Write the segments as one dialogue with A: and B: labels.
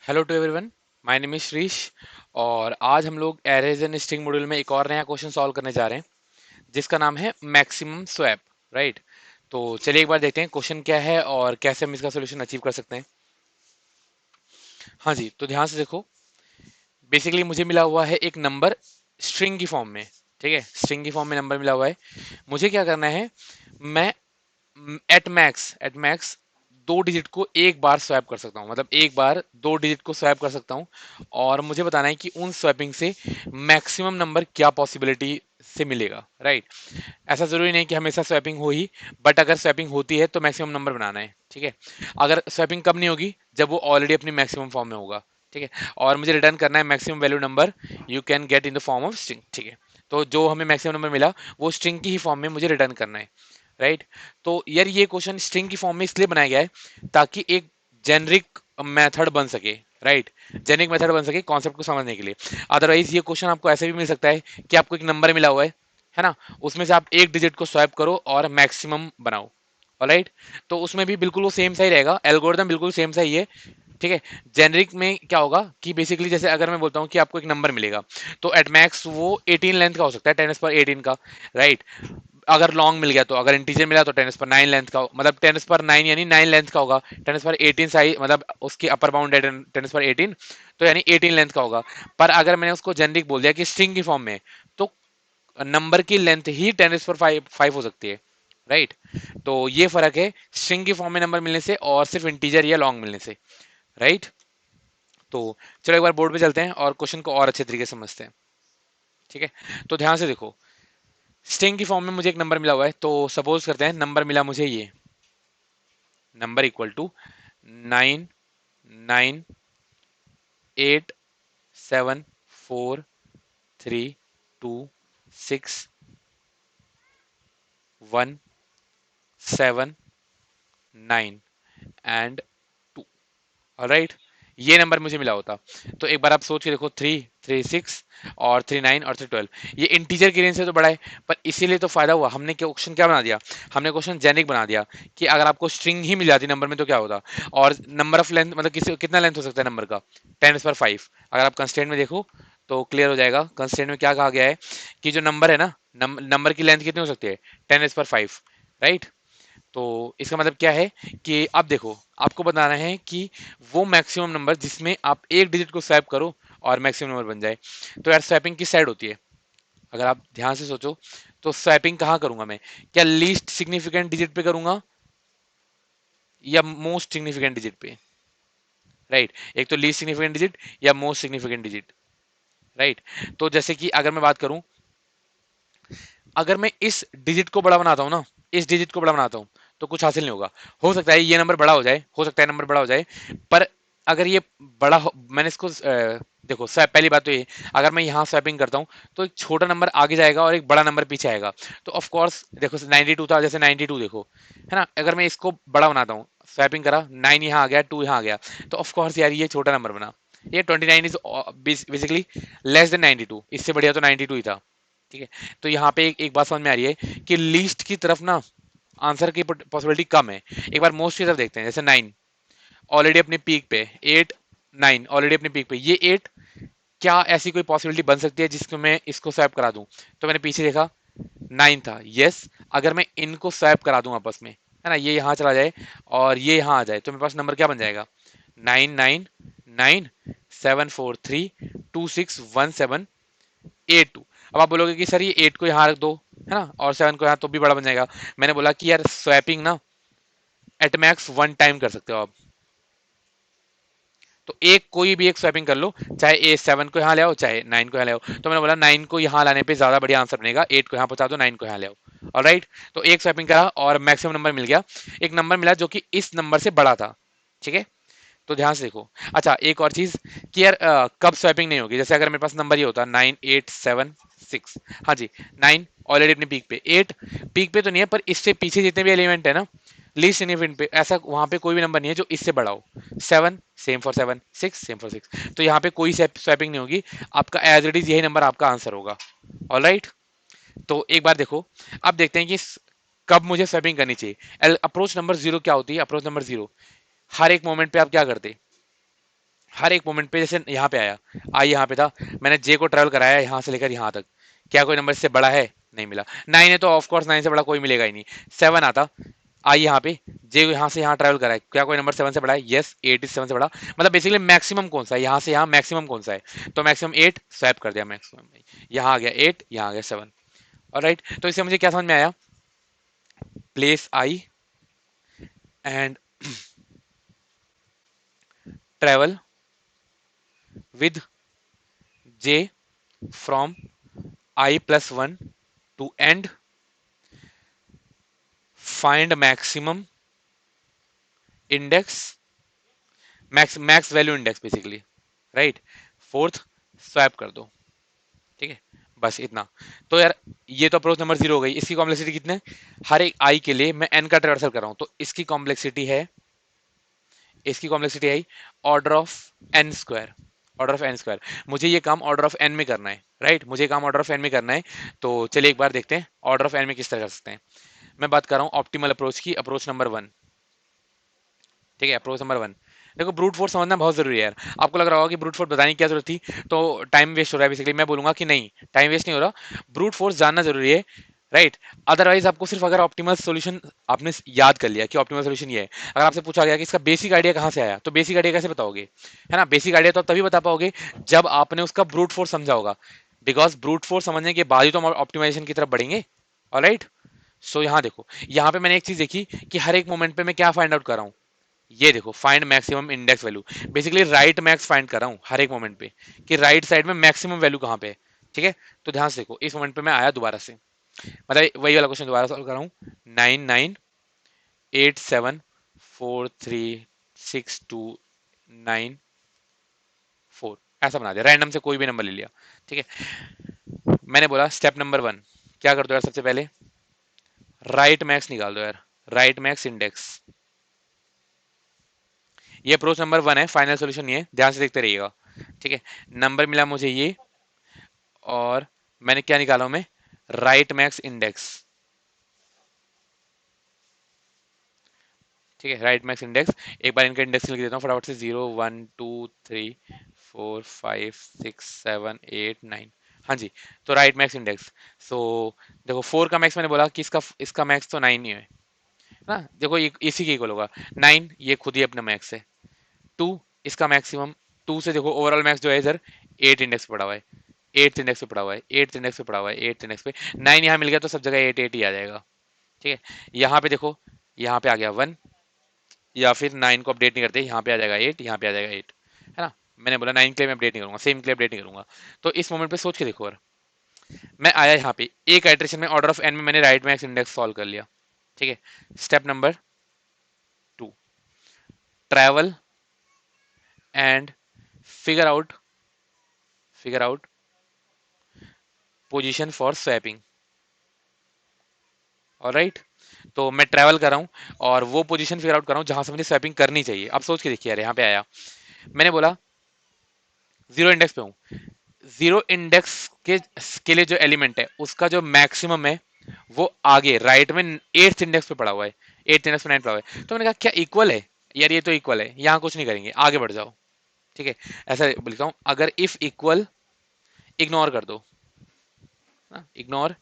A: Hello to everyone. My name is Shrish. और आज हम लोग एरेज एंड स्ट्रिंग मॉड्यूल में एक और नया क्वेश्चन सॉल्व करने जा रहे हैं जिसका नाम है मैक्सिमम स्वैप। राइट। तो चलिए एक बार देखते हैं क्वेश्चन क्या है और कैसे हम इसका सोल्यूशन अचीव कर सकते हैं। हाँ जी, तो ध्यान से देखो। बेसिकली मुझे मिला हुआ है एक नंबर स्ट्रिंग की फॉर्म में। ठीक है, स्ट्रिंग की फॉर्म में नंबर मिला हुआ है। मुझे क्या करना है, मैं एट मैक्स दो डिजिट को एक बार स्वैप कर सकता हूँ, मतलब एक बार दो डिजिट को स्वैप कर सकता हूँ। और मुझे बताना है कि उन स्वैपिंग से मैक्सिमम नंबर क्या पॉसिबिलिटी से मिलेगा। राइट। ऐसा जरूरी नहीं कि हमेशा स्वैपिंग हो ही, बट अगर स्वैपिंग होती है तो मैक्सिमम नंबर बनाना है। ठीक है। अगर स्वैपिंग कब नहीं होगी, जब वो ऑलरेडी अपनी मैक्सिमम फॉर्म में होगा। ठीक है। और मुझे रिटर्न करना है maximum value number you can get in the form of string. ठीक है। तो जो हमें मैक्सिमम नंबर मिला वो स्ट्रिंग की ही फॉर्म में मुझे रिटर्न करना है। राइट। तो यार ये क्वेश्चन स्ट्रिंग की फॉर्म में इसलिए बनाया गया है ताकि एक जेनरिक मेथड बन सके। राइट। जेनरिक मेथड बन सके कॉन्सेप्ट को समझने के लिए। अदरवाइज ये क्वेश्चन आपको ऐसे भी मिल सकता है कि आपको एक नंबर मिला हुआ है ना, उसमें से आप एक डिजिट को स्वैप करो और मैक्सिमम बनाओ। ऑलराइट। तो उसमें भी बिल्कुल वो सेम सा ही रहेगा, एल्गोरिदम बिल्कुल सेम सा ही है। ठीक है। जेनरिक में क्या होगा कि बेसिकली जैसे अगर मैं बोलता हूँ कि आपको एक नंबर मिलेगा, तो एट मैक्स वो 18 लेंथ का हो सकता है, 10 पर 18 का। राइट। अगर लॉन्ग मिल गया, तो अगर इंटीजर मिला तो 10 पर 9 लेंथ का मतलब 10 पर 9 यानी 9 लेंथ का होगा। 10 पर 18 साइज मतलब उसकी अपर बाउंड है 10 पर 18, तो यानी 18 लेंथ का होगा। पर अगर मैंने उसको जेनरिक बोल दिया कि स्ट्रिंग की फॉर्म में, तो नंबर की लेंथ ही 10 पर 5 हो सकती है। राइट। तो ये फर्क है स्ट्रिंग की फॉर्म में नंबर मिलने से और सिर्फ इंटीजर या लॉन्ग मिलने से। राइट। तो चलो एक बार बोर्ड पे चलते हैं और क्वेश्चन को और अच्छे तरीके से समझते हैं। ठीक है। तो ध्यान से देखो, स्ट्रिंग की फॉर्म में मुझे एक नंबर मिला हुआ है, तो सपोज करते हैं नंबर मिला मुझे ये, number equal to 99874326719 and 2। Alright. ये नंबर मुझे मिला होता। तो एक बार आप सोच के देखो, 3 3 6 और 3 9 और 3 12, ये इंटीजर की रेंज से तो बड़ा है। पर इसीलिए तो फायदा हुआ, हमने क्वेश्चन क्या बना दिया, हमने क्वेश्चन जेनिक बना दिया कि अगर आपको स्ट्रिंग ही मिल जाती नंबर में तो क्या होता। और नंबर ऑफ लेंथ मतलब कितना लेंथ हो सकता है नंबर का, 10 पर 5। अगर आप कंस्ट्रेंट में देखो तो क्लियर हो जाएगा। कंस्ट्रेंट में क्या कहा गया है कि जो नंबर है ना, नंबर की लेंथ कितनी हो सकती है, 10 पर 5। राइट। तो इसका मतलब क्या है कि अब देखो, आपको बताना है कि वो मैक्सिमम नंबर जिसमें आप एक डिजिट को स्वैप करो और मैक्सिमम नंबर बन जाए। तो यार स्वैपिंग किस साइड होती है, अगर आप ध्यान से सोचो, तो स्वैपिंग कहाँ करूंगा मैं, क्या लीस्ट सिग्निफिकेंट डिजिट पे करूंगा या मोस्ट सिग्निफिकेंट डिजिट पे। राइट। एक तो लीस्ट सिग्निफिकेंट डिजिट या मोस्ट सिग्निफिकेंट डिजिट। राइट। तो जैसे कि अगर मैं बात करूं, अगर मैं इस डिजिट को बड़ा बनाता हूँ ना, इस डिजिट को बड़ा बनाता हूँ, तो कुछ हासिल नहीं होगा। हो सकता है ये नंबर बड़ा हो जाए, हो सकता है नंबर बड़ा हो जाए, पर अगर ये मैंने इसको देखो पहली बात तो ये, अगर मैं यहाँ स्वैपिंग करता हूँ तो एक छोटा नंबर आगे जाएगा और एक बड़ा नंबर पीछे आएगा। तो ऑफ कोर्स देखो 92 था, जैसे 92 देखो, है ना, अगर मैं इसको बड़ा बनाता हूँ, स्वैपिंग करा, 9 यहाँ आ गया, 2 यहाँ आ गया, तो ऑफ कोर्स यार ये छोटा नंबर बना। ये 29 इज बेसिकली लेस देन 92, इससे बढ़िया तो 92 ही था। ठीक है। तो यहाँ पे एक बात समझ में आ रही है कि लीस्ट की तरफ ना आंसर की पॉसिबिलिटी कम है। एक बार मोस्ट की तरफ देखते हैं, जैसे 9 ऑलरेडी अपने पीक पे, 8 9 ऑलरेडी अपने पीक पे, ये 8, क्या ऐसी कोई पॉसिबिलिटी बन सकती है जिसको मैं इसको स्वैप करा दूं। तो मैंने पीछे देखा 9 था, यस। अगर मैं इनको स्वैप करा दूं आपस में, है ना, ये यहाँ चला जाए और ये यहाँ आ जाए, तो मेरे पास नंबर क्या बन जाएगा, 9 9 9 7 4 3 2 6 1 7 8 2। अब आप बोलोगे कि सर ये 8 को यहाँ रख दो, है ना, और 7 को यहाँ, तो भी बड़ा बन जाएगा। मैंने बोला कि यार स्वैपिंग ना एट मैक्स वन टाइम कर सकते हो आप। तो एक कोई भी एक स्वैपिंग कर लो, चाहे ए 7 को यहाँ ले आओ, चाहे 9 को यहाँ ले आओ। तो मैंने बोला 9 को यहाँ लाने पे ज्यादा बढ़िया आंसर बनेगा, 8 को यहाँ पहुंचा दो, 9 को यहाँ ले आओ। ऑलराइट। तो एक स्वैपिंग करा और मैक्सिमम नंबर मिल गया। एक नंबर मिला जो कि इस नंबर से बड़ा था। ठीक है। तो ध्यान से देखो। अच्छा एक और चीज कि यार कब स्वैपिंग नहीं होगी, जैसे अगर मेरे पास नंबर ये होता 9876, हाँ जी, 9 ऑलरेडी अपने पीक पे, 8 पीक पे तो नहीं है, पर इससे पीछे जितने भी एलिमेंट है ना लीस्ट सिग्निफिकेंट पे, ऐसा वहां पे कोई भी नंबर नहीं है जो इससे बड़ा हो। 7 सेम फॉर 7, 6 सेम फॉर 6, तो यहाँ पे कोई स्वैपिंग नहीं होगी। आपका एज इट इज यही नंबर आपका आंसर होगा। ऑलराइट। तो एक बार देखो, अब देखते हैं कि कब मुझे स्वैपिंग करनी चाहिए। अप्रोच नंबर जीरो क्या होती है, अप्रोच नंबर जीरो, हर एक मोमेंट पे आप क्या करते, हर एक मोमेंट पे, जैसे यहाँ पे आया, आई यहाँ पे था, मैंने जे को ट्रेवल कराया यहाँ से लेकर यहाँ तक, क्या कोई नंबर इससे बड़ा है? नहीं मिला। 9 है तो ऑफ कोर्स 9 से बड़ा कोई मिलेगा ही नहीं। 7 आता, आई यहाँ पे, जे यहाँ से यहाँ ट्रेवल करा है, क्या कोई नंबर 7 से बड़ा है? यस, 8 इज 7 से बड़ा। मतलब बेसिकली मैक्सिमम कौन सा है, यहाँ से यहाँ मैक्सिमम कौन सा है? तो मैक्सिमम 8, स्वैप कर दिया मैक्सिमम। यहाँ आ गया 8, यहाँ आ गया 7। ऑलराइट, तो इससे मुझे क्या समझ में आया? Place I and travel with J from I+1 to end, find maximum index, max value index basically, right. Fourth, swap कर दो, ठीक है, बस इतना। तो यार ये तो अप्रोच नंबर 0 हो गई। इसकी कॉम्प्लेक्सिटी कितने? हर एक आई के लिए मैं एन का ट्रांसफर कर रहा हूं, तो इसकी कॉम्प्लेक्सिटी है order of n square. Order of n square, मुझे ये काम ऑर्डर ऑफ एन में करना है, राइट, मुझे काम ऑर्डर ऑफ एन में करना है। तो चलिए एक बार देखते हैं ऑर्डर ऑफ एन में किस तरह कर सकते हैं। मैं बात कर रहा हूँ ऑप्टिमल अप्रोच की, अप्रोच नंबर 1, ठीक है, अप्रोच नंबर 1। देखो ब्रूट फोर्स समझना बहुत जरूरी है यार। आपको लग रहा होगा कि ब्रूट फोर्स बताने की क्या जरूरत थी, तो टाइम वेस्ट हो रहा है। बेसिकली मैं बोलूंगा कि नहीं, टाइम वेस्ट नहीं हो रहा, ब्रूट फोर्स जानना जरूरी है, राइट। अदरवाइज आपको सिर्फ अगर ऑप्टिमल सॉल्यूशन आपने याद कर लिया कि ऑप्टिमल सॉल्यूशन ये है, अगर आपसे पूछा गया कि इसका बेसिक आइडिया कहाँ से आया, तो बेसिक आइडिया कैसे बताओगे? है ना, बेसिक आइडिया तो आप तभी बता पाओगे जब आपने उसका ब्रूट फोर्स समझा होगा। बिकॉज ब्रूट फोर्स समझने के बाद ही तो हम ऑप्टिमाइजेशन की तरफ बढ़ेंगे। ऑलराइट, सो यहाँ देखो, यहाँ पे मैंने एक चीज देखी कि हर एक मोमेंट पे मैं क्या फाइंड आउट कर रहा हूँ। ये देखो, find maximum index value, basically right max find कर रहा हूँ हर एक मोमेंट पे, कि राइट साइड में मैक्सिमम वैल्यू कहाँ पे है। ठीक है, तो ध्यान से देखो, इस मोमेंट पे मैं आया दोबारा से, मतलब वही वाला क्वेश्चन दोबारा सॉल्व कर रहा हूँ। 9987436294, ऐसा बना दिया, रैंडम से कोई भी नंबर ले लिया। ठीक है, मैंने बोला स्टेप नंबर 1 क्या कर दो यार, सबसे पहले राइट मैक्स निकाल दो यार, राइट मैक्स इंडेक्स। ये अप्रोच नंबर 1 है, फाइनल सॉल्यूशन ये, ध्यान से देखते रहिएगा। ठीक है, नंबर मिला मुझे ये, और मैंने क्या निकाला हूं मैं? Right max index. ठीक है, राइट मैक्स इंडेक्स, एक बार इनका इंडेक्स लिख देता हूँ फटाफट से, 0 1 2 3 4 5 6 7 8 9। हाँ जी, तो राइट मैक्स इंडेक्स। सो देखो 4 का मैक्स मैंने बोला कि इसका इसका मैक्स तो 9 ही है ना। देखो ये इसी के इक्वल होगा 9, ये खुद ही अपना मैक्स है। 2 इसका मैक्सिमम, 2 से देखो ओवरऑल मैक्स जो है इधर 8 इंडेक्स पे पड़ा हुआ है, 8 इंडेक्स पे पड़ा हुआ है, 8 इंडेक्स पे पड़ा हुआ है, 8 इंडेक्स पे 9 यहाँ मिल गया, तो सब जगह 8 8 ही आ जाएगा। ठीक है, यहाँ पे देखो, यहाँ पे आ गया 1, या फिर 9 को अपडेट नहीं करते, यहाँ पे आ जाएगा 8, यहाँ पे आ जाएगा 8, है ना। मैंने बोला 9 के लिए मैं अपडेट नहीं करूंगा, सेम के लिए अपडेट नहीं करूंगा। तो इस मोमेंट पे सोच के देखो, और मैं आया यहाँ पे एक आइट्रेशन में, ऑर्डर ऑफ एन में मैंने राइट मैक्स इंडेक्स सॉल्व कर लिया। ठीक है, step number 2, travel and figure out, figure out position for swapping. Alright, तो मैं ट्रैवल कर रहा हूँ और वो पोजीशन फिगर आउट कर रहा हूँ जहां से मुझे स्वैपिंग करनी चाहिए। अब सोच के देखिए यार, यहाँ पे आया, मैंने बोला 0 इंडेक्स पे हूँ, 0 इंडेक्स के लिए जो एलिमेंट है उसका जो मैक्सिमम है वो आगे राइट में 8th इंडेक्स पे पड़ा हुआ है, 8th इंडेक्स पे 9 पड़ा हुआ है। तो मैंने कहा क्या इक्वल है? यार ये तो इक्वल है, यहाँ कुछ नहीं करेंगे, आगे बढ़ जाओ। ठीक है, ऐसा लिखता हूँ, अगर इफ इक्वल, इग्नोर कर दो, ignore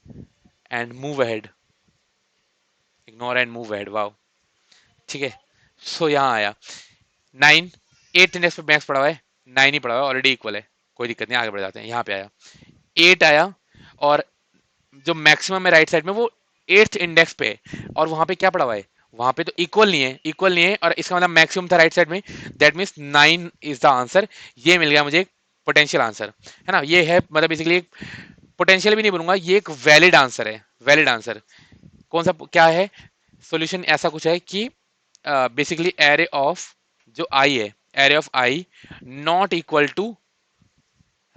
A: and move ahead, ignore and move ahead, wow. ठीक है, सो यहाँ आया 9, 8th इंडेक्स पे मैक्स पड़ा हुआ है, 9 ही पड़ा हुआ है, ऑलरेडी इक्वल है, कोई दिक्कत नहीं, आगे बढ़ जाते हैं। यहाँ पे आया 8 आया, और जो मैक्सिमम है राइट साइड में वो 8th इंडेक्स पे है, और वहां पे क्या पड़ा हुआ है? वहां पे तो इक्वल नहीं है, इक्वल नहीं है, और इसका मतलब मैक्सिमम था राइट साइड में, that means 9 is the answer. ये मिल गया मुझे एक पोटेंशियल आंसर, है ना। ये है मतलब बेसिकली एक पोटेंशियल भी नहीं बोलूंगा, ये एक वैलिड आंसर है, वैलिड आंसर। कौन सा क्या है सॉल्यूशन? ऐसा कुछ है कि बेसिकली एरे ऑफ जो आई है, array of i not equal to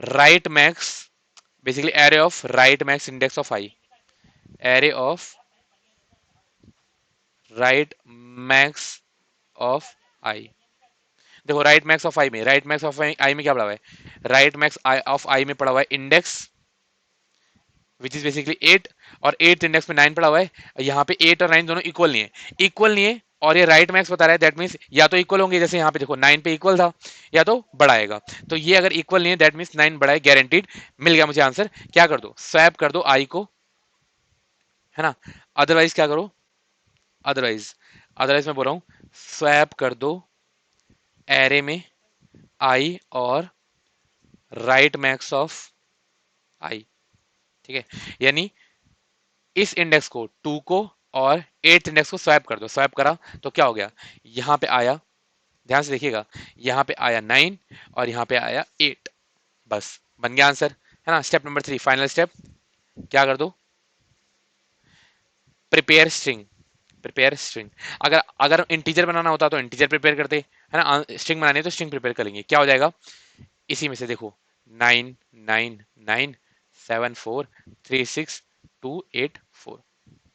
A: right max, basically array of right max index of i, array of right max of i. देखो राइट मैक्स ऑफ आई में, right max of i में क्या पड़ा हुआ है? Right max of i में पड़ा हुआ है इंडेक्स विच इज बेसिकली 8, और 8th इंडेक्स में 9 पड़ा हुआ है। यहाँ पे 8 और 9 दोनों इक्वल नहीं है, इक्वल नहीं है, और ये राइट मैक्स बता रहा है, दैट मीन्स या तो इक्वल होंगे, जैसे यहाँ पे देखो 9 पे इक्वल था, या तो बड़ा आएगा। तो ये अगर इक्वल नहीं है दैट मीन्स 9 बड़ा है, गारंटीड। मिल गया मुझे आंसर। क्या कर दो, स्वैप कर दो आई को, है ना। अदरवाइज क्या करो, अदरवाइज अदरवाइज मैं बोल रहा हूँ स्वैप कर दो एरे में आई और राइट मैक्स ऑफ आई। ठीक है, यानी इस इंडेक्स को 2 को और 8th इंडेक्स को स्वैप कर दो। स्वैप करा तो क्या हो गया, यहां पे आया, ध्यान से देखिएगा, यहां पे आया 9 और यहां पे आया 8। बस बन गया आंसर, है ना। स्टेप नंबर 3, फाइनल स्टेप, क्या कर दो, प्रिपेयर स्ट्रिंग। प्रिपेयर स्ट्रिंग, अगर अगर इंटीजर बनाना होता तो इंटीजर प्रिपेयर करते, है ना। स्ट्रिंग बनानी है तो स्ट्रिंग प्रिपेयर करेंगे। क्या हो जाएगा, इसी में से देखो 9 9 9 7 4 3 6 2 8 4,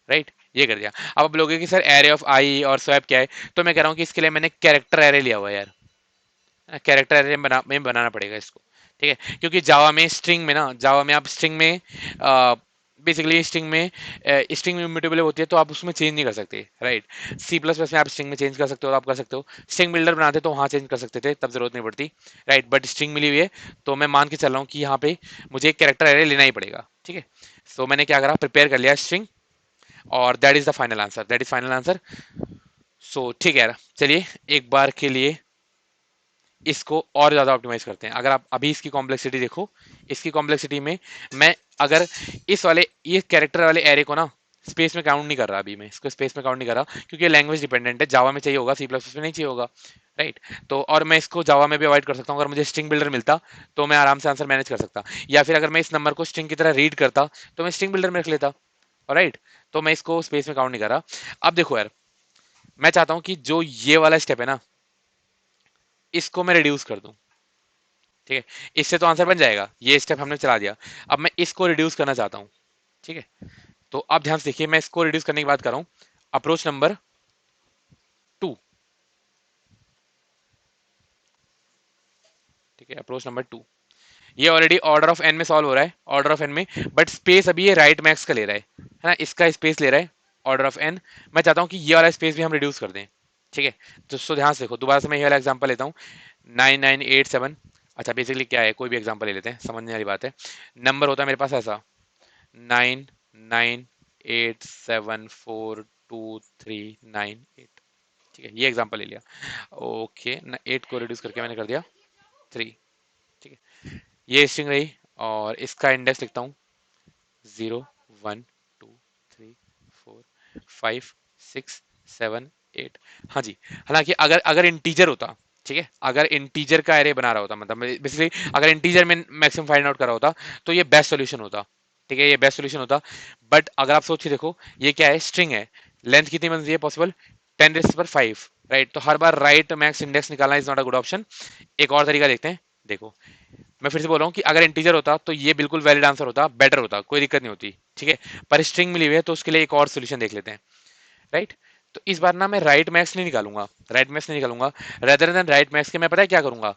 A: राइट। ये कर दिया। अब आप लोगे कि सर एरे ऑफ आई और स्वैप क्या है, तो मैं कह रहा हूँ कि इसके लिए मैंने कैरेक्टर एरे लिया हुआ है यार, कैरेक्टर एरे में बनाना पड़ेगा इसको। ठीक है, क्योंकि जावा में स्ट्रिंग में ना, जावा में आप स्ट्रिंग में बेसिकली स्ट्रिंग में इम्यूटेबल होती है, तो आप उसमें चेंज नहीं कर सकते, राइट। सी प्लस प्लस में आप स्ट्रिंग में चेंज कर सकते हो, आप कर सकते हो। स्ट्रिंग बिल्डर बनाते तो वहां चेंज कर सकते थे, तब जरूरत नहीं पड़ती, राइट। बट स्ट्रिंग मिली हुई है, तो मैं मान के चल रहा हूँ कि यहाँ पे मुझे एक कैरेक्टर एरे लेना ही पड़ेगा। ठीक है, सो मैंने क्या करा, प्रिपेयर कर लिया स्ट्रिंग, और that is the final answer, that is final answer. So ठीक है, चलिए एक बार के लिए इसको और ज्यादा ऑप्टिमाइज करते हैं। अगर आप अभी इसकी कॉम्प्लेक्सिटी देखो, इसकी कॉम्प्लेक्सिटी में मैं अगर इस वाले ये कैरेक्टर वाले एरे को ना स्पेस में काउंट नहीं कर रहा, अभी मैं इसको स्पेस में काउंट नहीं कर रहा, क्योंकि लैंग्वेज डिपेंडेंट है। जावा में चाहिए होगा, सी प्लस प्लस में नहीं चाहिए होगा, राइट। तो और मैं इसको जावा में भी अवॉइड कर सकता हूँ। अगर मुझे स्ट्रिंग बिल्डर मिलता तो मैं आराम से आंसर मैनेज कर सकता, या फिर अगर मैं इस नंबर को स्ट्रिंग की तरह रीड करता तो मैं स्ट्रिंग बिल्डर में रख लेता, राइट। तो मैं इसको स्पेस में काउंट नहीं कर रहा। अब देखो यार, मैं चाहता हूँ कि जो ये वाला स्टेप है ना, इसको मैं रिड्यूस कर दूं। ठीक है, इससे तो आंसर बन जाएगा, ये स्टेप हमने चला दिया। अब मैं इसको रिड्यूस करना चाहता हूं। ठीक है, तो अब ध्यान से देखिए, मैं इसको रिड्यूस करने की बात कर रहा हूं। Approach number 2। ठीक है, अप्रोच नंबर 2, ये ऑलरेडी ऑर्डर ऑफ एन में सॉल्व हो रहा है, ऑर्डर ऑफ एन में, बट स्पेस अभी ये राइट मैक्स का ले रहा है ना, इसका स्पेस ले रहा है ऑर्डर ऑफ एन। मैं चाहता हूं कि ये वाला स्पेस भी हम रिड्यूस कर दें। ठीक है, तो ध्यान से देखो, दोबारा से मैं ये वाला एग्जांपल लेता हूँ, 9987। अच्छा, बेसिकली क्या है, कोई भी एग्जांपल ले लेते हैं, समझने वाली बात है। नंबर होता है मेरे पास ऐसा, 99874239 8। ठीक है, ये एग्जांपल ले लिया। ओके ना, 8 को रिड्यूस करके मैंने कर दिया 3। ठीक है, ये स्ट्रिंग रही, और इसका इंडेक्स लिखता हूँ 0 1 2 3 4 5 6 7 8। हाँ जी, हालांकि अगर अगर इंटीजर होता, ठीक है, अगर इंटीजर का एरे बना रहा होता, मतलब बेसिकली अगर इंटीजर में मैक्सिमम फाइंड आउट करा होता, तो ये बेस्ट सॉल्यूशन होता। ठीक है, ये बेस्ट सॉल्यूशन होता। बट अगर आप सोच के देखो, ये क्या है, स्ट्रिंग है, लेंथ कितनी बनती है पॉसिबल, 10⁵, राइट। तो हर बार राइट मैक्स इंडेक्स निकालना is not a good option. एक और तरीका देखते हैं, देखो, मैं फिर से बोल रहा हूँ कि अगर इंटीजर होता तो ये बिल्कुल वैलिड आंसर होता, बेटर होता, कोई दिक्कत नहीं होती। ठीक है, पर स्ट्रिंग मिली हुई है, तो उसके लिए एक और सोल्यूशन देख लेते हैं, राइट। तो इस बार ना मैं राइट मैक्स नहीं निकालूंगा, राइट मैक्स नहीं निकालूंगा। रेदर देन राइट मैक्स के मैं पता है क्या करूंगा,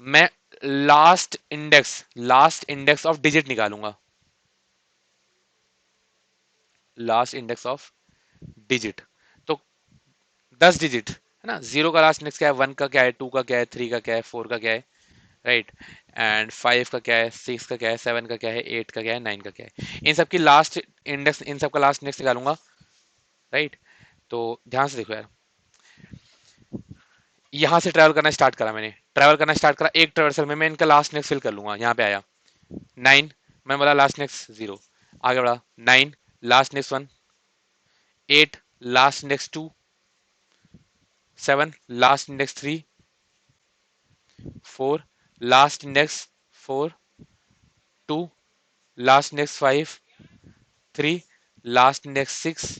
A: मैं लास्ट इंडेक्स ऑफ डिजिट निकालूंगा, लास्ट इंडेक्स ऑफ डिजिट। तो 10 डिजिट, है ना, जीरो का लास्ट इंडेक्स क्या है, 1 का क्या है, 2 का क्या है, 3 का क्या है, 4 का क्या है, राइट। एंड 5 का क्या है, 6 का क्या है, 7 का क्या है, 8 का क्या है, 9 का क्या है, इन सब की लास्ट इंडेक्स, इन सब का लास्ट इंडेक्स निकालूंगा, राइट। तो ध्यान से देखो यार, यहां से ट्रैवल करना स्टार्ट करा, मैंने ट्रैवल करना स्टार्ट करा, एक ट्रैवर्सल में मैं इनका लास्ट इंडेक्स फिल कर लूंगा। यहाँ पे आया 9, मैं बोला लास्ट इंडेक्स 0, आगे बढ़ा 9 last index 1, 8 last index 2, 7 last index 3, 4 last index 4, 2 last index 5, 3 last index 6,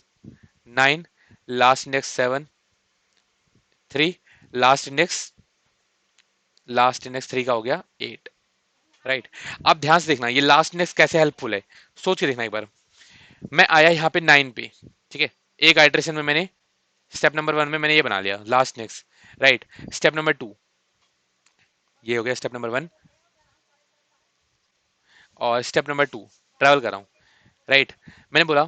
A: 9 last index 7, 3 last index 3 का हो गया 8, राइट। अब ध्यान से देखना, ये लास्ट इंडेक्स कैसे हेल्पफुल है, सोच के देखना एक बार। मैं आया यहाँ पे 9 पे, ठीक है, एक आइट्रेशन में मैंने, स्टेप नंबर 1 में मैंने ये बना लिया last index, right. Step number 2, ये हो गया स्टेप नंबर 1, और स्टेप नंबर 2 ट्रैवल कर रहा हूँ, राइट। मैंने बोला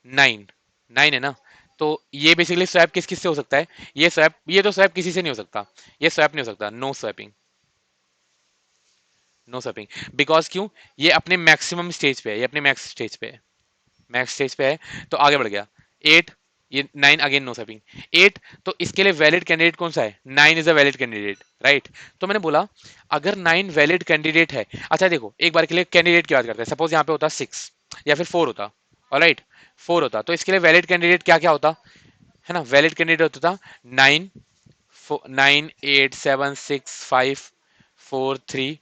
A: 9, 9 है ना, तो ये बेसिकली स्वैप किस किस से हो सकता है? ये तो स्वैप किसी से नहीं हो सकता, ये स्वैप नहीं हो सकता, no swapping, no swapping. Because क्यों? ये अपने मैक्सिमम स्टेज पे है, ये अपने मैक्स स्टेज पे है, मैक्स स्टेज पे है। तो आगे बढ़ गया 8, ये 9 अगेन नो स्वैपिंग। 8, तो इसके लिए वैलिड कैंडिडेट कौन सा है? 9 is a valid candidate, right. तो मैंने बोला अगर 9 वैलिड कैंडिडेट है, अच्छा देखो एक बार के लिए कैंडिडेट की बात करते हैं, सपोज यहाँ पे होता 6 या फिर 4 होता, ऑलराइट 4 होता, तो इसके लिए वैलिड कैंडिडेट क्या क्या होता है ना? वैलिड कैंडिडेट होता था 9, 9 8 7 6 5 4 3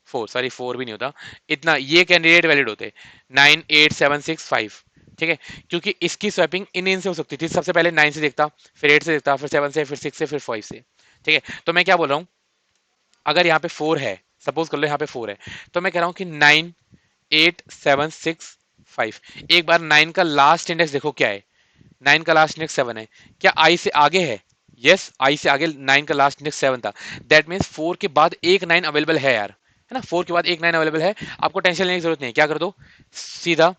A: 4, सॉरी 4 भी नहीं होता, इतना ये कैंडिडेट वैलिड होते 9 8 7 6 5, ठीक है। क्योंकि इसकी स्वैपिंग इन से हो सकती थी, सबसे पहले 9 से देखता, फिर 8 से देखता, फिर 7 से, फिर 6 से, फिर 5 से, ठीक है। तो मैं क्या बोल रहा हूँ, अगर यहाँ पे 4 है, सपोज कर लो यहाँ पे 4 है, तो मैं कह रहा हूँ कि 9 8 7 6 5, एक बार 9 का लास्ट इंडेक्स देखो क्या है, 9 का लास्ट इंडेक्स 7 है, क्या आई से आगे है? यस, आई से आगे 9 का लास्ट इंडेक्स 7 था, दैट मीन्स 4 के बाद एक 9 अवेलेबल है यार, है ना? 4 के बाद एक 9 अवेलेबल है, आपको टेंशन लेने की जरूरत नहीं है, क्या कर दो, सीधा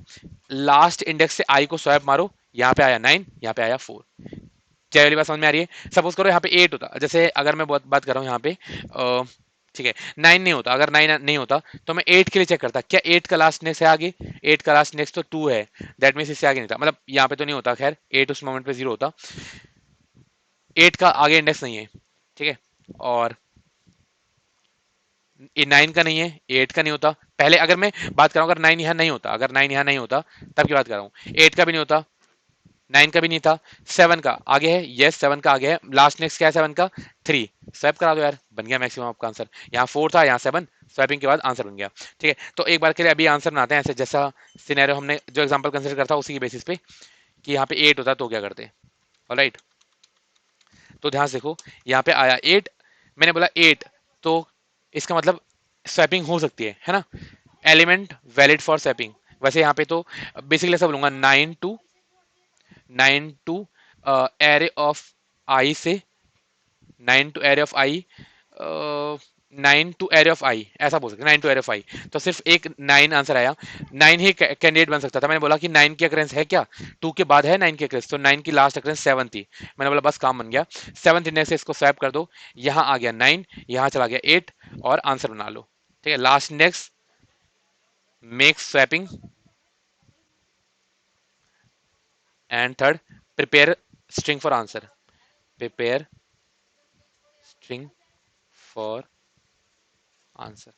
A: लास्ट इंडेक्स से आई को स्वैप मारो, यहाँ पे आया 9, यहाँ पे आया 4। क्या वाली बात समझ में आ रही है? सपोज करो यहाँ पे 8 होता, जैसे अगर मैं बात कर रहा हूँ यहाँ पे ठीक है 9 नहीं होता, अगर 9 नहीं होता तो मैं 8 के लिए चेक करता, क्या 8 का लास्ट नेक्स्ट है आगे? 8 का लास्ट नेक्स्ट तो 2 है, दैट मीन्स इससे आगे नहीं था, मतलब यहाँ पे तो नहीं होता, खैर 8 उस मोमेंट पे 0 होता, 8 का आगे इंडेक्स नहीं है, ठीक है। और ये 9 का नहीं है, 8 का नहीं होता, पहले अगर मैं बात कर रहा हूँ अगर 9 यहाँ नहीं होता, अगर 9 यहाँ नहीं होता तब की बात कर रहा हूँ, 8 का भी नहीं होता, 9 का भी नहीं था, 7 का आगे है, यस 7 का आगे है, लास्ट नेक्स्ट क्या है 7 का? 3, स्वैप करा दो यार, बन गया मैक्सिमम आपका आंसर, यहाँ 4 था, यहाँ 7, स्वैपिंग के बाद आंसर बन गया, ठीक है। तो एक बार के लिए अभी आंसर बनाते हैं ऐसे, जैसा सिनेरियो हमने जो एग्जांपल कंसिडर करता उसी के बेसिस पे, कि यहाँ पे 8 होता तो क्या करते, ऑलराइट। तो ध्यान से देखो, यहाँ पे आया 8, मैंने बोला 8, तो इसका मतलब स्वैपिंग हो सकती है ना? एलिमेंट वैलिड फॉर स्वैपिंग, वैसे यहाँ पे तो बेसिकली ऐसा बोलूंगा 9 टू एरे ऑफ आई से, 9 टू एरे ऑफ आई ऐसा बोल सकते, 9 टू एरे ऑफ आई, तो सिर्फ एक 9 आंसर आया, 9 ही कैंडिडेट बन सकता था। मैंने बोला कि 9 की अक्रेंस है क्या, 2 के बाद है 9 की अक्रेंस, तो 9 की लास्ट अक्रेंस 7 थी, मैंने बोला बस काम बन गया, 7th इंडेक्स से इसको स्वैप कर दो, यहाँ आ गया 9, यहाँ चला गया 8, और आंसर बना लो, ठीक है। Last index make swapping, and third prepare string for answer, prepare string for answer,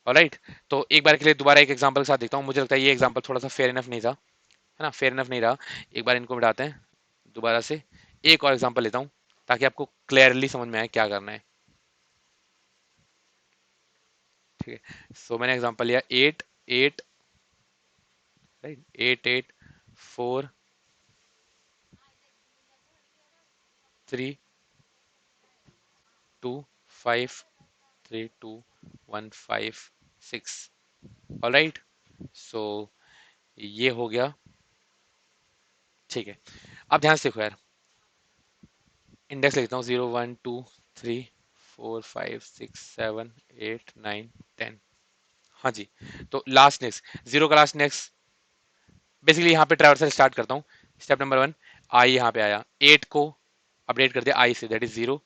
A: alright. तो एक बार के लिए दोबारा एक एग्जांपल के साथ देखता हूँ, मुझे लगता है ये एग्जांपल थोड़ा सा फेयर इनफ नहीं था, है ना? फेयर इनफ नहीं रहा, एक बार इनको मिटाते हैं दोबारा से, एक और एग्जांपल लेता हूँ ताकि आपको क्लियरली समझ में आए क्या करना है, ठीक है। सो मैंने एग्जांपल लिया 8 8, राइट, 8 8 4 3 2 5 3 2 1 5 6, ऑलराइट। सो ये हो गया, ठीक है। अब ध्यान से देखो यार, इंडेक्स लिखता हूँ 0 1 2 3 4 5 6 7 8 9 10, हाँ जी। तो लास्ट नेक्स्ट, 0 का लास्ट नेक्स्ट, बेसिकली यहाँ पे ट्रैवर्सल स्टार्ट करता हूँ, स्टेप नंबर 1, आई यहाँ पे आया, 8 को अपडेट कर दिया आई से, दैट इज 0,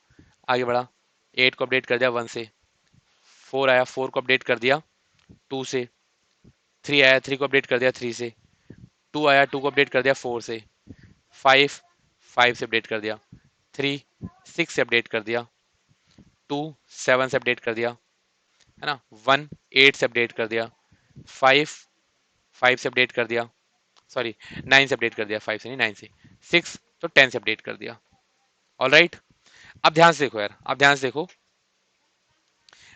A: आगे बढ़ा, 8 को अपडेट कर दिया 1 से, 4 आया, 4 को अपडेट कर दिया 2 से, 3 आया, 3 को अपडेट कर दिया 3 से, 2 आया, 2 को अपडेट कर दिया 4 से, 5 5 से अपडेट कर दिया, 3 6 से अपडेट कर दिया, 2 7 से अपडेट कर दिया, है ना, 1 8 से अपडेट कर दिया, 5 5 से अपडेट कर दिया, सॉरी 9 से अपडेट कर दिया, 5 से नहीं 9 से, 6 तो 10 से अपडेट कर दिया, ऑल राइट। अब ध्यान से देखो यार, अब ध्यान से देखो,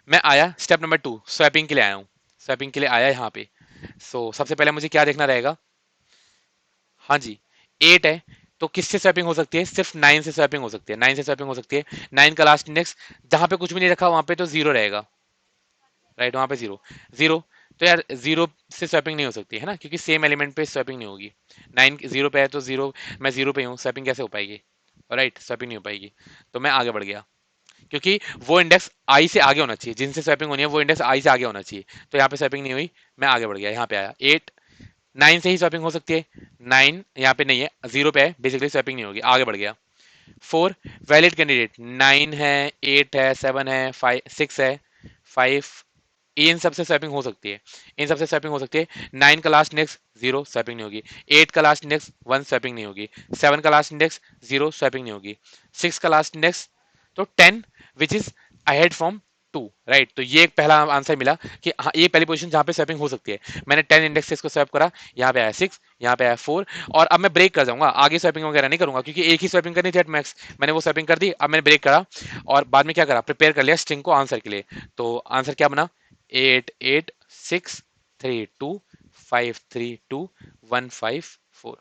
A: मैं आया स्टेप नंबर 2, स्वैपिंग के लिए आया हूँ, स्वैपिंग के लिए आया यहाँ पे। सबसे पहले मुझे क्या देखना रहेगा, हाँ जी 8 है, तो किससे स्वैपिंग हो सकती है? सिर्फ 9 से स्वैपिंग हो सकती है, 9 से स्वैपिंग हो सकती है, 9 का लास्ट इंडेक्स जहां पे कुछ भी नहीं रखा वहां पे तो 0 रहेगा, राइट, वहां पे 0 0, तो यार 0 से स्वैपिंग नहीं हो सकती है ना, क्योंकि सेम एलिमेंट पे स्वैपिंग नहीं होगी, 9 0 पे है तो 0, मैं 0 पे हूँ, स्वैपिंग कैसे हो पाएगी, राइट, स्वैपिंग नहीं हो पाएगी। तो मैं आगे बढ़ गया, क्योंकि वो इंडेक्स आई से आगे होना चाहिए, जिनसे स्वैपिंग होनी है वो इंडेक्स आई से आगे होना चाहिए, तो यहाँ पे स्वैपिंग नहीं हुई, मैं आगे बढ़ गया, यहाँ पे आया 8, 9 से ही स्वैपिंग हो सकती है। 9 यहाँ पे नहीं है, जीरो पे है, बेसिकली स्वैपिंग नहीं होगी, आगे बढ़ गया। 4 वैलिड कैंडिडेट, 9 है, 8 है, 7 है, 5 6 है, 5, इन सबसे स्वैपिंग हो सकती है। इन सबसे स्वैपिंग हो सकती है। 9 का लास्ट इंडेक्स जीरो, स्वैपिंग नहीं होगी। 8 का लास्ट इंडेक्स 1, स्वैपिंग नहीं होगी। 7 का लास्ट इंडेक्स जीरो, स्वैपिंग नहीं होगी। 6 का लास्ट इंडेक्स तो 10 which is ahead from 2, right. तो ये एक पहला आंसर मिला कि हाँ, ये पहली पोजीशन जहां पे स्वैपिंग हो सकती है। मैंने 10 इंडेक्स से इसको स्वैप करा, यहाँ पे आया 6, यहाँ पे आया 4, और अब मैं ब्रेक कर जाऊंगा, आगे स्वैपिंग वगैरह नहीं करूंगा क्योंकि एक ही स्वैपिंग करनी थी एट मैक्स। मैंने वो स्वैपिंग कर दी, अब मैंने ब्रेक करा और बाद में क्या करा, प्रिपेयर कर लिया स्ट्रिंग को आंसर के लिए। तो आंसर क्या बना, 886325321554।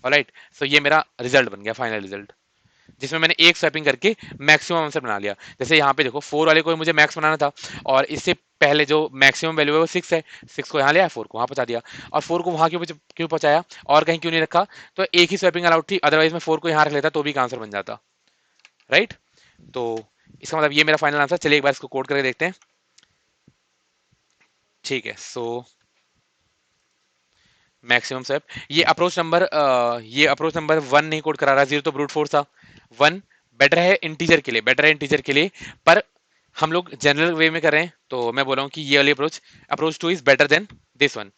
A: ऑलराइट, सो ये मेरा रिजल्ट बन गया, फाइनल रिजल्ट, जिसमें मैंने एक स्वैपिंग करके मैक्सिमम आंसर बना लिया। जैसे यहाँ पे देखो 4 वाले को मुझे मैक्स बनाना था, और इससे पहले जो मैक्सिमम वैल्यू है वो 6 है, 6 को यहाँ लिया, 4 को वहां पहुंचा दिया। और 4 को वहां क्यों क्यों पहुंचाया और कहीं क्यों नहीं रखा, तो एक ही स्वैपिंग अलाउड थी, अदरवाइज मैं 4 को यहाँ रख लेता तो भी आंसर बन जाता, राइट। तो इसका मतलब ये मेरा फाइनल आंसर। चलिए एक बार इसको कोड करके देखते हैं। ठीक है, सो मैक्सिमम स्वैप, ये अप्रोच नंबर 1 नहीं कोड करा रहा, 0 तो ब्रूट फोर्स था। 1 बेटर है इंटीजर के लिए, बेटर है इंटीजर के लिए, पर हम लोग जनरल वे में कर रहे हैं, तो मैं बोल रहा हूँ कि ये वाली approach 2 is better than this one.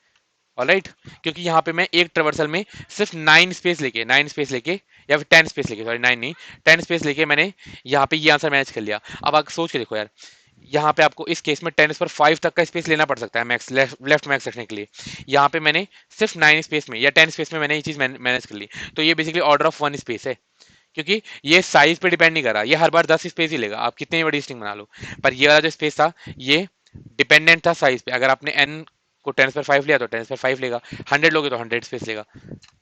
A: Alright, क्योंकि यहाँ पे मैं एक ट्रेवर्सल में सिर्फ 9 स्पेस लेके या फिर 10 स्पेस लेके, सॉरी 9 नहीं, 10 स्पेस लेके मैंने यहाँ पे ये आंसर मैनेज कर लिया। अब आप सोच के देखो यार, यहाँ पे आपको इस केस में 10 पर 5 तक का स्पेस लेना पड़ सकता है मैक्स, लेफ्ट मैक्स रखने के लिए। यहाँ पे मैंने सिर्फ 9 स्पेस में या 10 स्पेस में मैंने ये चीज मैनेज कर ली। तो ये बेसिकली ऑर्डर ऑफ 1 स्पेस है, क्योंकि ये साइज पे डिपेंड नहीं कर रहा, ये हर बार 10 स्पेस ही लेगा, आप कितनी बड़ी स्ट्रिंग बना लो। पर ये वाला जो स्पेस था ये डिपेंडेंट था साइज पे, अगर आपने एन को 10 पर 5 लिया तो 10 पर 5 लेगा, 100 लोगे तो 100 स्पेस लेगा।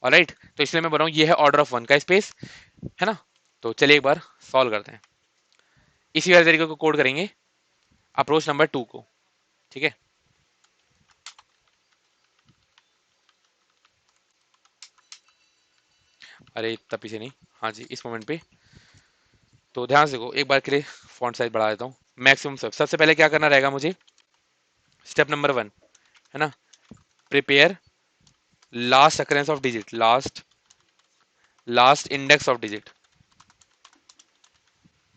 A: ऑलराइट, तो इसलिए मैं बोल रहा हूँ ये है ऑर्डर ऑफ 1 का स्पेस, है ना। तो चलिए एक बार सॉल्व करते हैं, इसी वाले तरीके को कोड करेंगे अप्रोच नंबर 2 को, ठीक है। अरे इतना पीछे नहीं, हाँ जी इस मोमेंट पे। तो ध्यान से देखो एक बार के लिए, फॉन्ट साइज बढ़ा देता हूँ। मैक्सिमम सबसे पहले क्या करना रहेगा मुझे, स्टेप नंबर 1, है ना, prepare last occurrence of digit, last index of digit.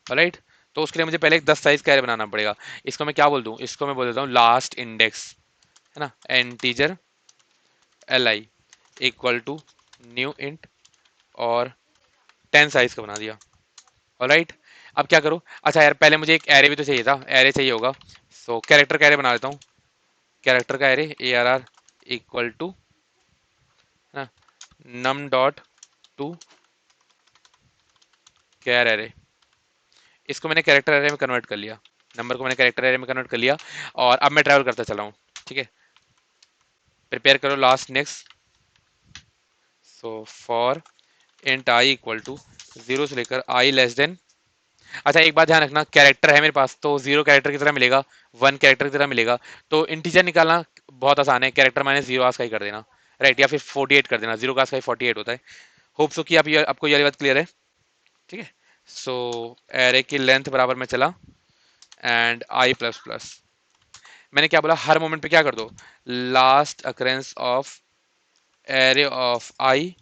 A: Right, तो उसके लिए मुझे पहले एक 10 साइज का एरे बनाना पड़ेगा। इसको मैं क्या बोल दूं, इसको मैं बोल देता हूँ लास्ट इंडेक्स, है ना, integer l i equal to new int, और 10 साइज का बना दिया। ऑलराइट, अब क्या करूं, अच्छा यार पहले मुझे एक एरे भी तो चाहिए था, एरे चाहिए होगा। सो कैरेक्टर का एरे बना लेता हूँ, कैरेक्टर का array A R R equal to ना num dot to char array. इसको मैंने कैरेक्टर एरे में कन्वर्ट कर लिया, नंबर को मैंने कैरेक्टर एरे में कन्वर्ट कर लिया, और अब मैं ट्रैवल करता चला हूँ, ठीक है। प्रिपेयर करो last next, so for int i equal to 0 से लेकर आई लेस देन, अच्छा एक बात ध्यान रखना, कैरेक्टर है मेरे पास तो 0 कैरेक्टर की तरह मिलेगा, 1 कैरेक्टर की तरह मिलेगा। तो इंटीजर निकालना बहुत आसान है, कैरेक्टर माइनस 0 आस का ही कर देना, राइट, या फिर 48 कर देना, 0 का आस का ही 48 होता है। होप सो कि आपको ये वाली बात क्लियर है, ठीक है। सो एरे की लेंथ बराबर में चला एंड आई प्लस प्लस, मैंने क्या बोला, हर मोमेंट पे क्या कर दो, last occurrence of array of i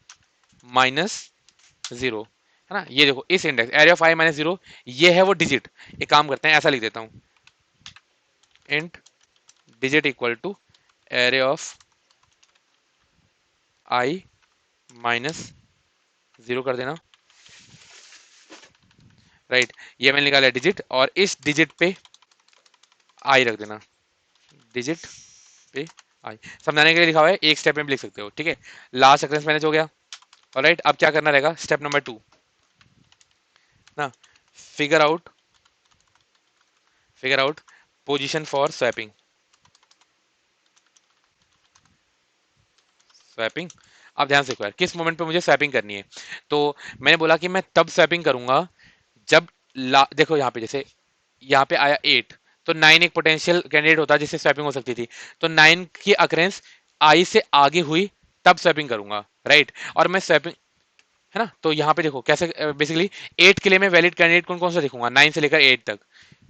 A: minus 0, है ना। ये देखो इस index array of i minus 0, ये है वो डिजिट। एक काम करते हैं, ऐसा लिख देता हूं, int digit equal to array of i minus 0 कर देना, राइट। ये मैंने निकाला डिजिट, और इस डिजिट पे आई रख देना, डिजिट पे आई। समझाने के लिए लिखा हुआ है, एक स्टेप में भी लिख सकते हो, ठीक है। लास्ट अकरेंस मैनेज हो गया, ऑलराइट। अब क्या करना रहेगा, स्टेप नंबर 2 ना, figure out position for swapping, swapping. अब ध्यान से देखो यार, किस मोमेंट पे मुझे स्वैपिंग करनी है। तो मैंने बोला कि मैं तब स्वैपिंग करूंगा जब देखो यहाँ पे जैसे यहाँ पे आया 8, तो 9 एक पोटेंशियल कैंडिडेट होता है जिससे स्वैपिंग हो सकती थी। तो 9 की अकरेंस आई से आगे हुई तब स्वैपिंग करूंगा, राइट। और मैं स्वैपिंग, है ना, तो यहाँ पे देखो कैसे, बेसिकली 8 के लिए मैं वैलिड कैंडिडेट कौन कौन सा देखूंगा, 9 से लेकर 8 तक,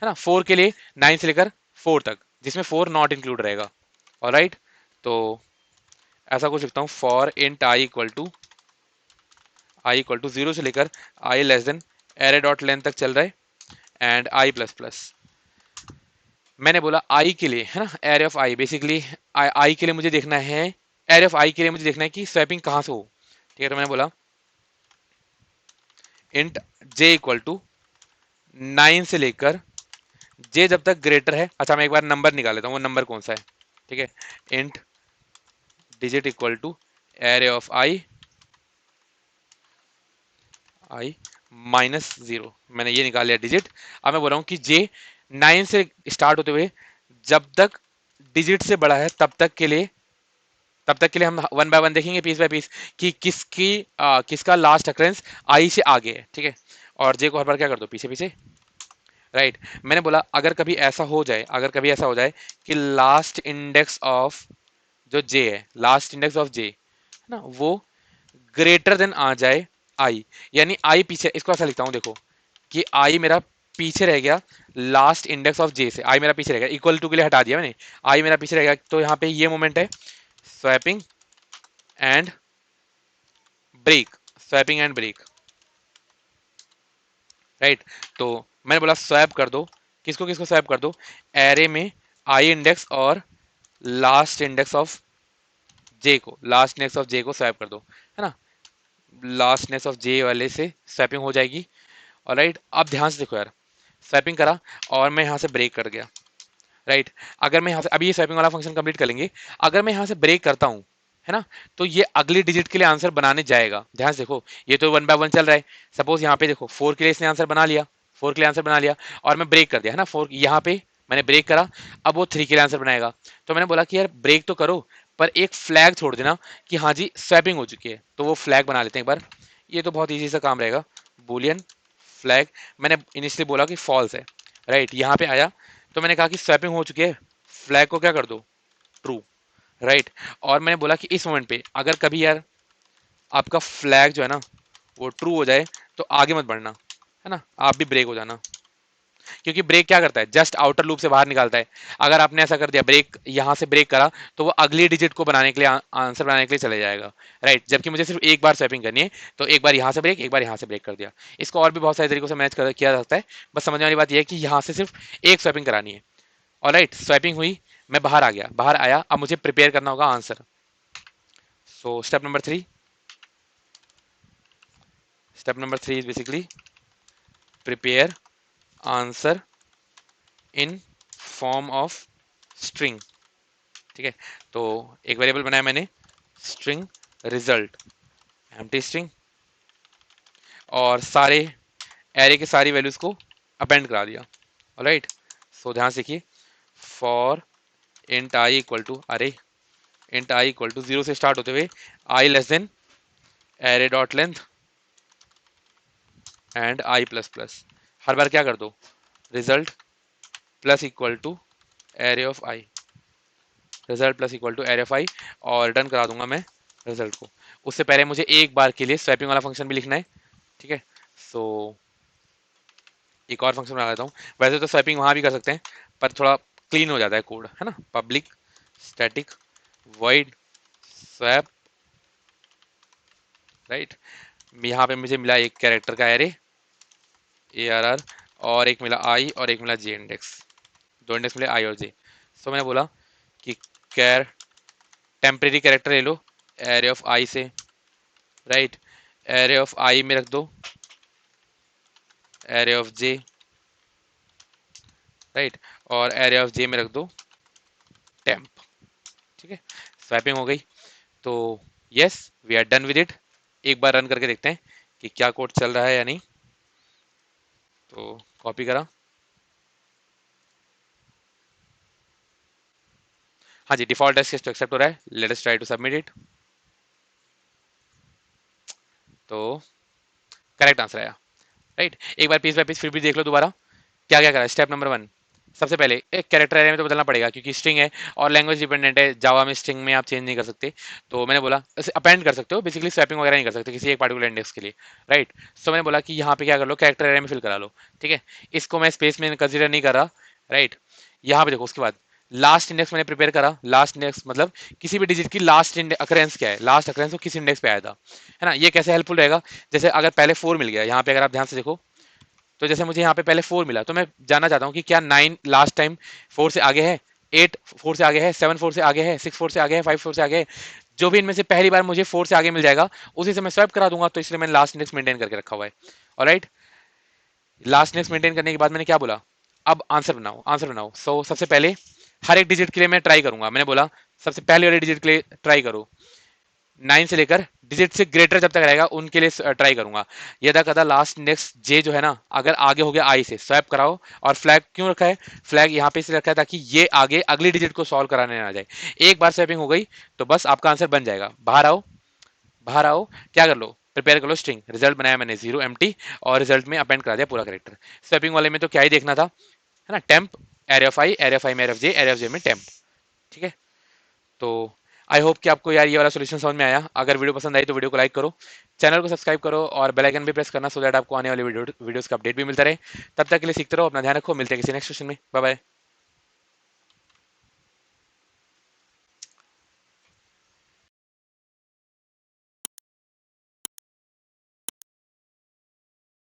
A: है ना। 4 के लिए 9 से लेकर 4 तक, जिसमें 4 नॉट इंक्लूड रहेगा, ऑलराइट। तो ऐसा कुछ लिखता हूँ, for int i equal to 0 से लेकर i less than array dot length तक चल रहा है, एंड आई प्लस प्लस। मैंने बोला आई के लिए, है ना, एरे ऑफ आई बेसिकली, आई के लिए मुझे देखना है, एरे ऑफ आई के लिए मुझे देखना है कि स्वैपिंग कहाँ से हो। ठीक है, तो मैंने बोला इंट जे इक्वल टू 9 से लेकर जे जब तक ग्रेटर है, अच्छा मैं एक बार नंबर निकाल लेता हूँ, वो नंबर कौन सा है। ठीक है, int digit equal to array of i minus 0, मैंने ये निकाल लिया डिजिट। अब मैं बोल रहा हूँ कि जे 9 से स्टार्ट होते हुए जब तक डिजिट से बड़ा है तब तक के लिए हम वन बाय वन देखेंगे, पीस बाय पीस, कि किसका लास्ट अकरेंस आई से आगे है। ठीक है, और जे को हर बार क्या कर दो, पीछे पीछे, राइट। मैंने बोला अगर कभी ऐसा हो जाए कि लास्ट इंडेक्स ऑफ जो जे है, लास्ट इंडेक्स ऑफ जे है ना, वो ग्रेटर देन आ जाए आई, यानी आई पीछे, इसको ऐसा लिखता हूं देखो, कि आई मेरा पीछे रह गया लास्ट इंडेक्स ऑफ जे से, आई मेरा पीछे रह गया, इक्वल टू के लिए हटा दिया मैंने, आई मेरा पीछे रह गया, तो यहाँ पे ये मोमेंट है swapping and break, swapping and break, right. तो मैंने बोला स्वैप कर दो, किसको किसको स्वैप कर दो, एरे में आई इंडेक्स और लास्ट इंडेक्स ऑफ जे को, लास्ट इंडेक्स ऑफ जे को स्वैप कर दो, है ना, लास्ट इंडेक्स ऑफ जे वाले से स्वैपिंग हो जाएगी। और राइट, अब ध्यान से देखो यार, स्वैपिंग करा और मैं यहाँ से ब्रेक कर गया, राइट। अगर मैं यहाँ से, अभी ये स्वैपिंग वाला फंक्शन कंप्लीट कर लेंगे, अगर मैं यहाँ से ब्रेक करता हूँ, है ना, तो ये अगली डिजिट के लिए आंसर बनाने जाएगा। ध्यान से देखो, ये तो वन बाय वन चल रहा है, सपोज यहाँ पे देखो 4 के लिए इसने आंसर बना लिया, 4 के लिए आंसर बना लिया, और मैं ब्रेक कर दिया, है ना, 4 यहाँ पे मैंने ब्रेक करा, अब वो 3 के लिए आंसर बनाएगा। तो मैंने बोला कि यार ब्रेक तो करो, पर एक फ्लैग छोड़ देना कि हाँ जी स्वैपिंग हो चुकी है, तो वो फ्लैग बना लेते हैं एक बार, ये तो बहुत ईजी सा काम रहेगा, बुलियन फ्लैग। मैंने इनिशियली बोला कि फॉल्स है, राइट, यहाँ पे आया तो मैंने कहा कि स्वैपिंग हो चुकी है, फ्लैग को क्या कर दो, ट्रू, राइट। और मैंने बोला कि इस मोमेंट पे अगर कभी यार आपका फ्लैग जो है ना वो ट्रू हो जाए, तो आगे मत बढ़ना, है ना, आप भी ब्रेक हो जाना, क्योंकि ब्रेक क्या करता है, जस्ट आउटर लूप से बाहर निकालता है। अगर आपने ऐसा कर दिया, ब्रेक यहाँ से ब्रेक करा, तो वो अगली डिजिट को बनाने के लिए, आंसर बनाने के लिए चले जाएगा, राइट। जबकि मुझे सिर्फ एक बार स्वैपिंग करनी है, तो एक बार यहाँ से ब्रेक, एक बार यहाँ से ब्रेक कर दिया। इसको और भी बहुत सारे तरीकों से मैनेज किया जा सकता है, बस समझने वाली बात यह है कि यहाँ से सिर्फ एक स्वैपिंग करानी है। और राइट, स्वैपिंग हुई, मैं बाहर आ गया, बाहर आया, अब मुझे प्रिपेयर करना होगा answer. So step number 3 is basically prepare answer in form of string। ठीक है, तो एक वेरिएबल बनाया मैंने, स्ट्रिंग रिजल्ट, एम्प्टी स्ट्रिंग, और सारे एरे के सारी वैल्यूज को अपेंड करा दिया। ऑलराइट, सो ध्यान से देखिए, for int i equal to, अरे इंट आई इक्वल टू 0 से स्टार्ट होते हुए i less than array dot length and i plus plus, हर बार क्या कर दो, result plus equal to array of i, result plus equal to array of i, और रिटर्न करा दूंगा मैं रिजल्ट को। उससे पहले मुझे एक बार के लिए स्वैपिंग वाला फंक्शन भी लिखना है। ठीक है, सो एक और फंक्शन बना लेता हूँ। वैसे तो स्वैपिंग वहां भी कर सकते हैं, पर थोड़ा क्लीन हो जाता है कोड, है ना, public static void swap, right. यहाँ पे मुझे मिला एक कैरेक्टर का एरे ARR, और एक मिला आई, और एक मिला जे इंडेक्स, दो इंडेक्स मिले आई और जे। सो मैंने बोला कि कैर टेम्परेरी कैरेक्टर ले लो एरे ऑफ आई से, राइट, एरे ऑफ आई में रख दो एरे ऑफ जे, राइट, और एरे ऑफ जे में रख दो टेम्प। ठीक है, स्वैपिंग हो गई, तो yes we are done with it. एक बार रन करके देखते हैं कि क्या कोड चल रहा है या नहीं। तो कॉपी करा, हाँ जी, डिफॉल्ट टेस्ट केस तो एक्सेप्ट हो रहा है, let us try to submit it. तो करेक्ट आंसर आया, राइट। एक बार पीस बाय पीस फिर भी देख लो दोबारा, क्या क्या करा। स्टेप नंबर 1, सबसे पहले एक कैरेक्टर एरे में तो बदलना पड़ेगा, क्योंकि स्ट्रिंग है और लैंग्वेज डिपेंडेंट है, जावा में स्ट्रिंग में आप चेंज नहीं कर सकते। तो मैंने बोला इसे अपेंड कर सकते हो, बेसिकली स्वैपिंग वगैरह नहीं कर सकते किसी एक पार्टिकुलर इंडेक्स के लिए, राइट। सो मैंने बोला कि यहाँ पे क्या कर लो, कैरेक्टर एरे में फिल करा लो। ठीक है, इसको मैं स्पेस में कंसिडर नहीं कर रहा, राइट। यहाँ पे देखो, उसके बाद लास्ट इंडेक्स मैंने प्रिपेयर करा, लास्ट इंडेक्स मतलब किसी भी डिजिट की लास्ट अकरेंस क्या है, लास्ट अकरेंस वो किस इंडेक्स पे आया था, है ना। ये कैसे हेल्पफुल रहेगा, जैसे अगर पहले 4 मिल गया यहाँ पे, अगर आप ध्यान से देखो, तो जैसे मुझे यहाँ पे पहले 4 मिला, तो मैं जानना चाहता हूँ कि क्या 9 लास्ट टाइम 4 से आगे है, 8 4 से आगे है, 7 4 से आगे है, 6 4 से आगे है, 5 4 से आगे है। जो भी इनमें से पहली बार मुझे 4 से आगे मिल जाएगा उसी से मैं स्वैप करा दूंगा, तो इसलिए मैंने लास्ट इंडेक्स मेंटेन करके रखा हुआ है। ऑलराइट, लास्ट इंडेक्स मेंटेन करने के बाद मैंने क्या बोला, अब आंसर बनाओ, आंसर बनाओ। सो सबसे पहले हर एक डिजिट के लिए मैं ट्राई करूंगा, मैंने बोला सबसे पहले वाले डिजिट के लिए ट्राई करो, 9 से लेकर डिजिट से ग्रेटर जब तक रहेगा उनके लिए ट्राई करूंगा। यदा कदा लास्ट इंडेक्स जे जो है ना, अगर आगे हो गया आई से, स्वैप कराओ। और फ्लैग क्यों रखा है, फ्लैग यहाँ पे इसलिए रखा है ताकि ये आगे अगली डिजिट को सॉल्व कराने ना जाए। एक बार स्वैपिंग हो गई तो बस आपका आंसर बन जाएगा। बाहर आओ, बाहर आओ, क्या कर लो, प्रिपेयर कर लो स्ट्रिंग, रिजल्ट बनाया मैंने 0 एम्प्टी, और रिजल्ट में अपेंड करा दिया पूरा करेक्टर। स्वैपिंग वाले में तो क्या ही देखना था, है ना, temp, array of i, array of i में array of j, array of j में टेम्प। ठीक है, तो आई होप कि आपको यार ये वाला सोल्यूशन समझ में आया। अगर वीडियो पसंद आई तो वीडियो को लाइक करो, चैनल को सब्सक्राइब करो और बेल आइकन भी प्रेस करना, सो दैट आपको आने वाले वीडियोस का अपडेट भी मिलता रहे। तब तक के लिए सीखते रहो, अपना ध्यान रखो, मिलते हैं किसी नेक्स्ट सेशन में, बाय बाय।